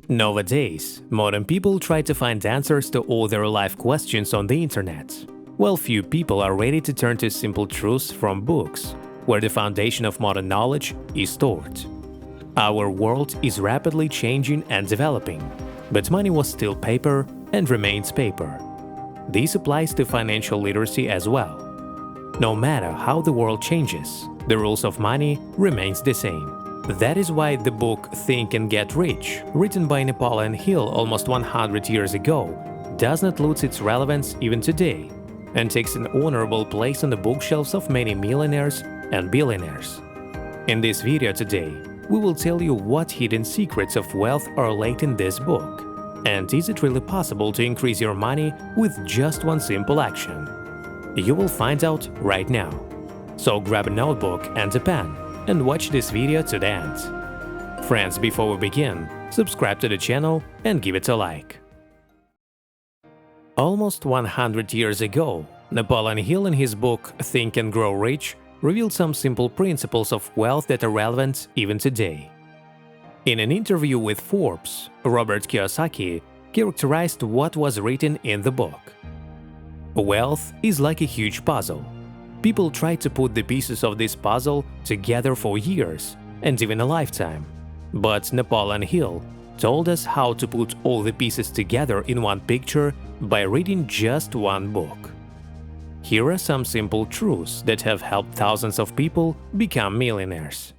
Nowadays, modern people try to find answers to all their life questions on the internet, while few people are ready to turn to simple truths from books, where the foundation of modern knowledge is stored. Our world is rapidly changing and developing, but money was still paper and remains paper. This applies to financial literacy as well. No matter how the world changes, the rules of money remains the same. That is why the book Think and Get Rich, written by Napoleon Hill almost 100 years ago, does not lose its relevance even today, and takes an honorable place on the bookshelves of many millionaires and billionaires. In this video today, we will tell you what hidden secrets of wealth are laid in this book, and is it really possible to increase your money with just one simple action? You will find out right now. So grab a notebook and a pen and watch this video to the end. Friends, before we begin, subscribe to the channel and give it a like. Almost 100 years ago, Napoleon Hill in his book Think and Grow Rich revealed some simple principles of wealth that are relevant even today. In an interview with Forbes, Robert Kiyosaki characterized what was written in the book. Wealth is like a huge puzzle. People try to put the pieces of this puzzle together for years and even a lifetime. But Napoleon Hill told us how to put all the pieces together in one picture by reading just one book. Here are some simple truths that have helped thousands of people become millionaires.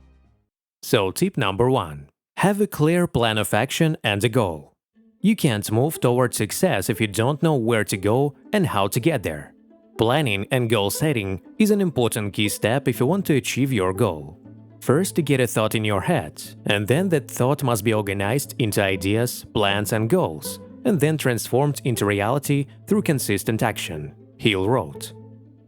So tip number 1. Have a clear plan of action and a goal. You can't move toward success if you don't know where to go and how to get there. Planning and goal setting is an important key step if you want to achieve your goal. First, get a thought in your head, and then that thought must be organized into ideas, plans, and goals, and then transformed into reality through consistent action, Hill wrote.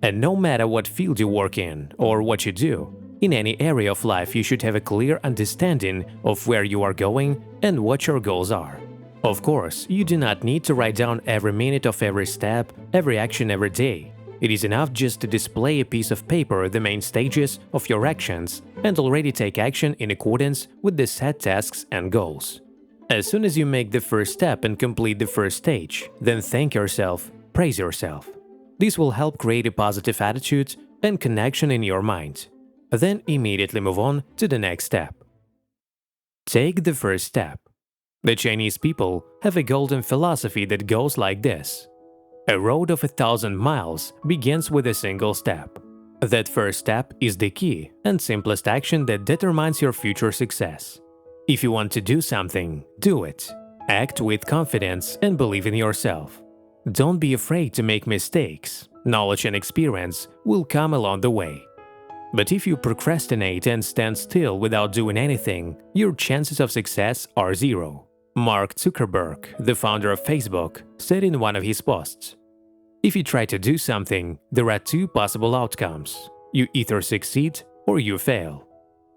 And no matter what field you work in or what you do, in any area of life you should have a clear understanding of where you are going and what your goals are. Of course, you do not need to write down every minute of every step, every action every day. It is enough just to display a piece of paper the main stages of your actions and already take action in accordance with the set tasks and goals. As soon as you make the first step and complete the first stage, then thank yourself, praise yourself. This will help create a positive attitude and connection in your mind. Then immediately move on to the next step. Take the first step. The Chinese people have a golden philosophy that goes like this. A road of 1,000 miles begins with a single step. That first step is the key and simplest action that determines your future success. If you want to do something, do it. Act with confidence and believe in yourself. Don't be afraid to make mistakes. Knowledge and experience will come along the way. But if you procrastinate and stand still without doing anything, your chances of success are zero. Mark Zuckerberg, the founder of Facebook, said in one of his posts, "If you try to do something, there are two possible outcomes. You either succeed or you fail.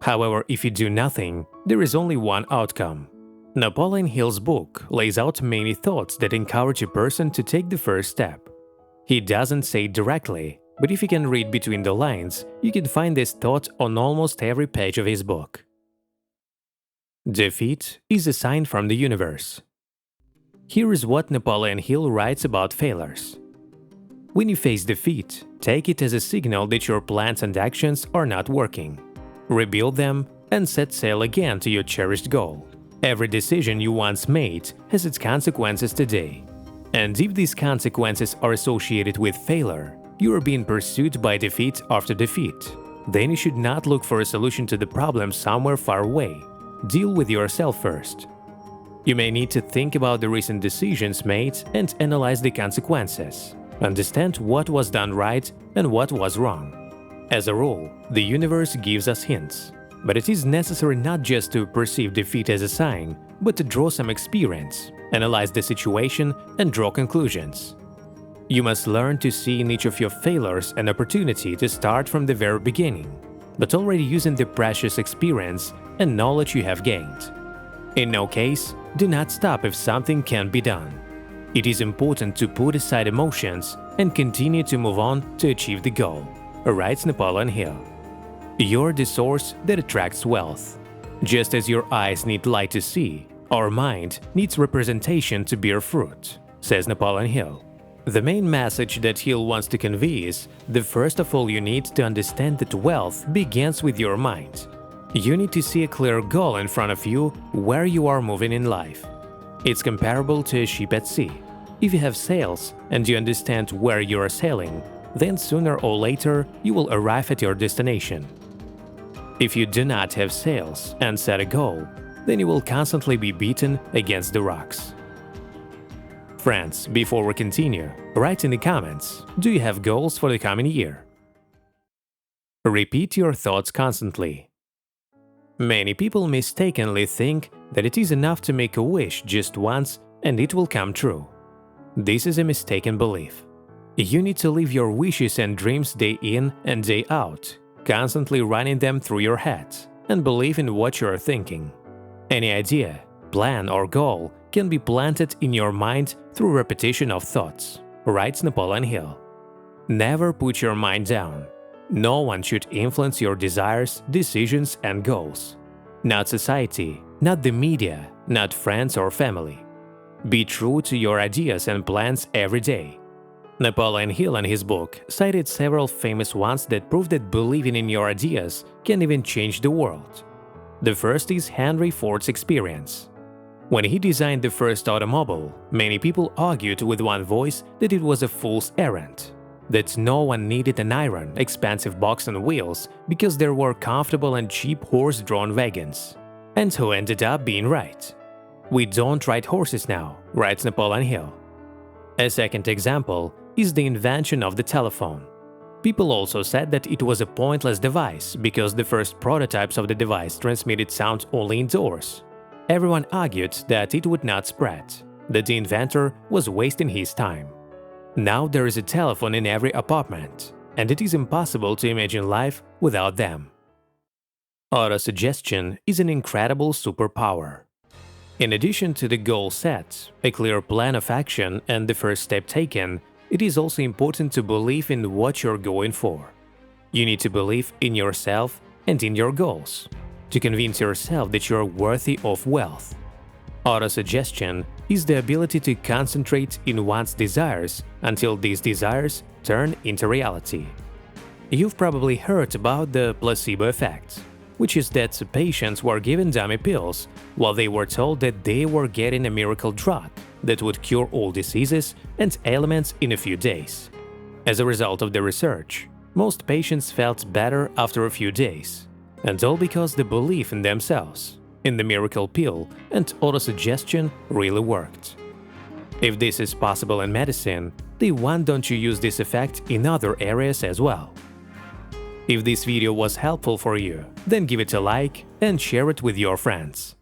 However, if you do nothing, there is only one outcome." Napoleon Hill's book lays out many thoughts that encourage a person to take the first step. He doesn't say it directly, but if you can read between the lines, you can find this thought on almost every page of his book. Defeat is a sign from the universe. Here is what Napoleon Hill writes about failures. When you face defeat, take it as a signal that your plans and actions are not working. Rebuild them and set sail again to your cherished goal. Every decision you once made has its consequences today. And if these consequences are associated with failure, you are being pursued by defeat after defeat. Then you should not look for a solution to the problem somewhere far away. Deal with yourself first. You may need to think about the recent decisions made and analyze the consequences. Understand what was done right and what was wrong. As a rule, the universe gives us hints. But it is necessary not just to perceive defeat as a sign, but to draw some experience, analyze the situation, and draw conclusions. You must learn to see in each of your failures an opportunity to start from the very beginning, but already using the precious experience and knowledge you have gained. In no case, do not stop if something can be done. It is important to put aside emotions and continue to move on to achieve the goal, writes Napoleon Hill. You're the source that attracts wealth. Just as your eyes need light to see, Our mind needs representation to bear fruit, says Napoleon Hill. The main message that Hill wants to convey is that first of all you need to understand that wealth begins with your mind. You need to see a clear goal in front of you where you are moving in life. It's comparable to a ship at sea. If you have sails and you understand where you are sailing, then sooner or later you will arrive at your destination. If you do not have sails and set a goal, then you will constantly be beaten against the rocks. Friends, before we continue, write in the comments, do you have goals for the coming year? Repeat your thoughts constantly. Many people mistakenly think that it is enough to make a wish just once and it will come true. This is a mistaken belief. You need to live your wishes and dreams day in and day out, constantly running them through your head, and believe in what you are thinking. Any idea, plan or goal can be planted in your mind through repetition of thoughts, writes Napoleon Hill. Never put your mind down. No one should influence your desires, decisions and goals. Not society, not the media, not friends or family. Be true to your ideas and plans every day. Napoleon Hill in his book cited several famous ones that prove that believing in your ideas can even change the world. The first is Henry Ford's experience. When he designed the first automobile, many people argued with one voice that it was a fool's errand, that no one needed an iron, expensive box on wheels because there were comfortable and cheap horse-drawn wagons. And who ended up being right? We don't ride horses now, writes Napoleon Hill. A second example is the invention of the telephone. People also said that it was a pointless device because the first prototypes of the device transmitted sound only indoors. Everyone argued that it would not spread, that the inventor was wasting his time. Now there is a telephone in every apartment, and it is impossible to imagine life without them. Autosuggestion is an incredible superpower. In addition to the goal set, a clear plan of action and the first step taken, it is also important to believe in what you're going for. You need to believe in yourself and in your goals, to convince yourself that you're worthy of wealth. Autosuggestion is the ability to concentrate in one's desires until these desires turn into reality. You've probably heard about the placebo effect, which is that patients were given dummy pills while they were told that they were getting a miracle drug that would cure all diseases and ailments in a few days. As a result of the research, most patients felt better after a few days, and all because the belief in themselves, in the miracle pill and autosuggestion really worked. If this is possible in medicine, then why don't you use this effect in other areas as well? If this video was helpful for you, then give it a like and share it with your friends.